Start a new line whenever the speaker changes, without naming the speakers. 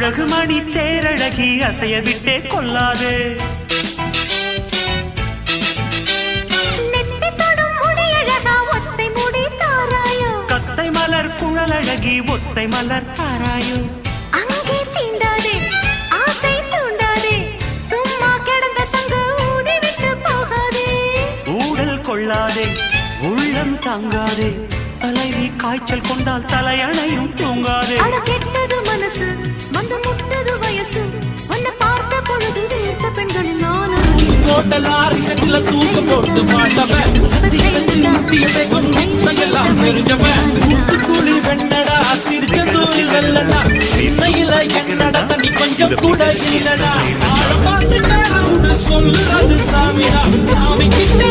அழகுமணி தேரழகி அசைய விட்டே கொள்ளாது. கத்தை மலர் குழலழகி ஒத்தை மலர் தாராயோ.
அங்கே தீண்டாதே ஆசை தூண்டாதே சும்மா கிடந்த சங்கு ஊதி விட்டு போகாதே.
ஊடல் கொள்ளாதே உள்ளம் தாங்காதே தலைவி காய்ச்சல் கொண்டால் தலையணையும் தூங்காதே.
கெட்டது மனசு வந்து முட்டது வயசு உன்னை பார்த்த பொழுது வீழ்த்த பெண்களின் நானும்
லாரி செட்டில தூக்க போட்டு மாட்டவன் கூலி வெண்ணடா திருச்செந்தூரி வெள்ளடா இசையில என்னடா தனி கொஞ்சம் கூட இல்லடா. சொல்லுறது சாமிடா சாமி கிட்ட